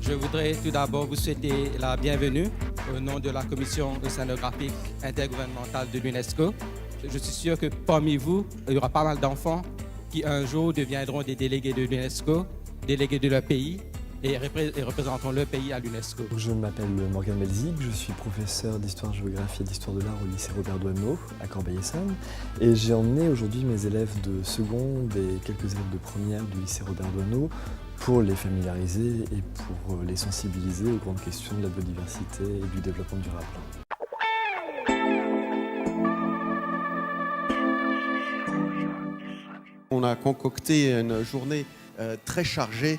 Je voudrais tout d'abord vous souhaiter la bienvenue au nom de la Commission océanographique intergouvernementale de l'UNESCO. Je suis sûr que parmi vous, il y aura pas mal d'enfants qui un jour deviendront des délégués de l'UNESCO, délégués de leur pays et représenteront leur pays à l'UNESCO. Je m'appelle Morgan Melzig, je suis professeur d'histoire-géographie et d'histoire de l'art au lycée Robert Doisneau à Corbeil-Essonnes et j'ai emmené aujourd'hui mes élèves de seconde et quelques élèves de première du lycée Robert Doisneau pour les familiariser et pour les sensibiliser aux grandes questions de la biodiversité et du développement durable. On a concocté une journée très chargée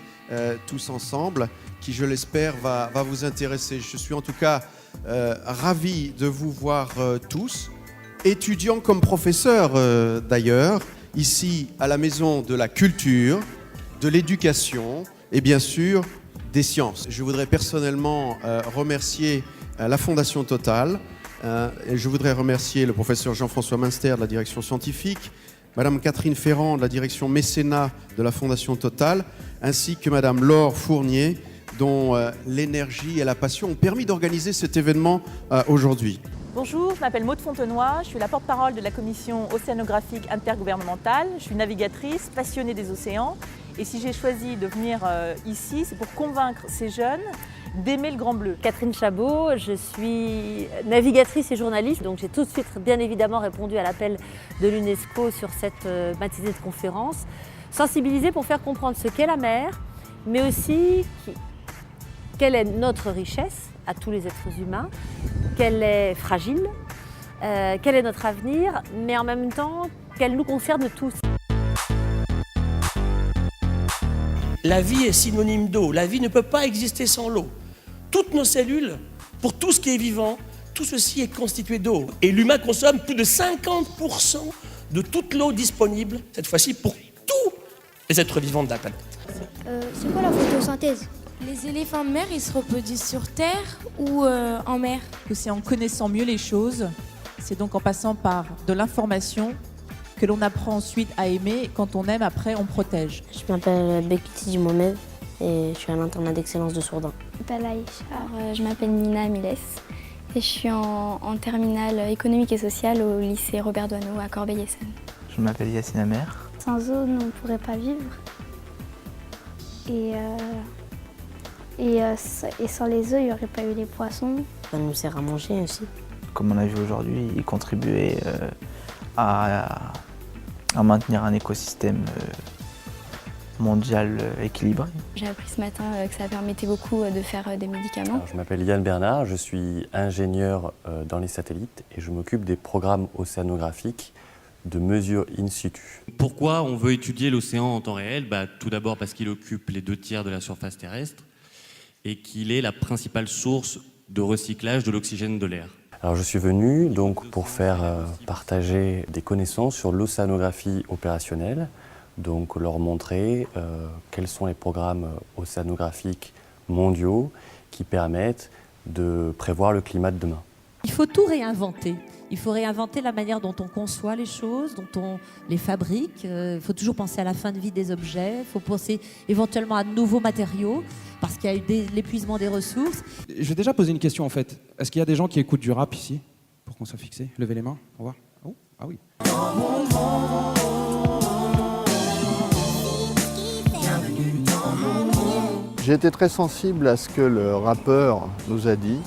tous ensemble qui, je l'espère, va vous intéresser. Je suis en tout cas ravi de vous voir tous, étudiants comme professeurs d'ailleurs, ici à la Maison de la Culture, de l'Éducation et bien sûr des Sciences. Je voudrais personnellement remercier la Fondation Total et je voudrais remercier le professeur Jean-François Münster de la direction scientifique, Madame Catherine Ferrand de la direction mécénat de la Fondation Total, ainsi que Madame Laure Fournier, dont l'énergie et la passion ont permis d'organiser cet événement aujourd'hui. Bonjour, je m'appelle Maude Fontenoy, je suis la porte-parole de la Commission océanographique intergouvernementale. Je suis navigatrice, passionnée des océans. Et si j'ai choisi de venir ici, c'est pour convaincre ces jeunes d'aimer le Grand Bleu. Catherine Chabot, je suis navigatrice et journaliste, donc j'ai tout de suite bien évidemment répondu à l'appel de l'UNESCO sur cette matinée de conférence. Sensibiliser pour faire comprendre ce qu'est la mer, mais aussi quelle est notre richesse à tous les êtres humains, qu'elle est fragile, quel est notre avenir, mais en même temps qu'elle nous concerne tous. La vie est synonyme d'eau. La vie ne peut pas exister sans l'eau. Toutes nos cellules, pour tout ce qui est vivant, tout ceci est constitué d'eau. Et l'humain consomme plus de 50% de toute l'eau disponible, cette fois-ci pour tous les êtres vivants de la planète. C'est quoi la photosynthèse? Les éléphants de mer, ils se reproduisent sur Terre ou en mer? Que c'est en connaissant mieux les choses, c'est donc en passant par de l'information que l'on apprend ensuite à aimer. Et quand on aime, après, on protège. Je m'appelle Bekiti Mohamed et je suis à l'internat d'excellence de Sourdin. Je m'appelle Aïcha. Je m'appelle Nina Miles et je suis en terminale économique et sociale au lycée Robert Doisneau à Corbeil-Essonnes. Je m'appelle Yacine Amer. Sans eau, on ne pourrait pas vivre. Et sans les œufs, il n'y aurait pas eu les poissons. Ça nous sert à manger aussi. Comme on a vu aujourd'hui, il contribuait à maintenir un écosystème mondial équilibré. J'ai appris ce matin que ça permettait beaucoup de faire des médicaments. Alors, je m'appelle Yann Bernard, je suis ingénieur dans les satellites et je m'occupe des programmes océanographiques de mesure in situ. Pourquoi on veut étudier l'océan en temps réel? Tout d'abord parce qu'il occupe les 2/3 de la surface terrestre et qu'il est la principale source de recyclage de l'oxygène de l'air. Alors je suis venu donc pour faire partager des connaissances sur l'océanographie opérationnelle, donc leur montrer quels sont les programmes océanographiques mondiaux qui permettent de prévoir le climat de demain. Il faut tout réinventer. Il faut réinventer la manière dont on conçoit les choses, dont on les fabrique. Il faut toujours penser à la fin de vie des objets. Il faut penser éventuellement à de nouveaux matériaux parce qu'il y a eu l'épuisement des ressources. Je vais déjà poser une question en fait. Est-ce qu'il y a des gens qui écoutent du rap ici? Pour qu'on soit fixé. Levez les mains, on va voir. Oh, ah oui. J'ai été très sensible à ce que le rappeur nous a dit,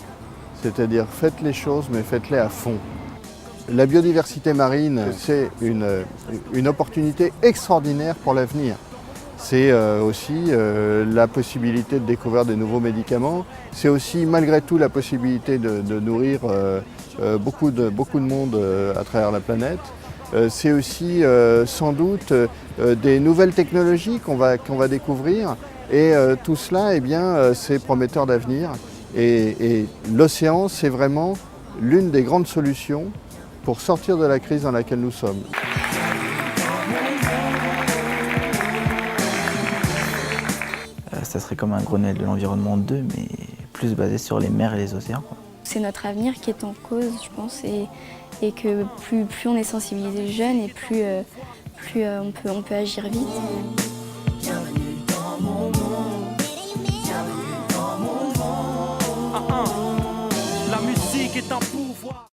c'est-à-dire faites les choses mais faites-les à fond. La biodiversité marine, c'est une opportunité extraordinaire pour l'avenir. C'est aussi la possibilité de découvrir de nouveaux médicaments. C'est aussi malgré tout la possibilité de nourrir beaucoup de monde à travers la planète. C'est aussi sans doute des nouvelles technologies qu'on va découvrir. Et tout cela, eh bien, c'est prometteur d'avenir. Et l'océan, c'est vraiment l'une des grandes solutions pour sortir de la crise dans laquelle nous sommes. ça serait comme un Grenelle de l'environnement 2, mais plus basé sur les mers et les océans, quoi. C'est notre avenir qui est en cause, je pense, et que plus on est sensibilisé jeune et plus on peut agir vite. Bienvenue dans mon monde. Bienvenue dans mon monde. La musique est un pouvoir.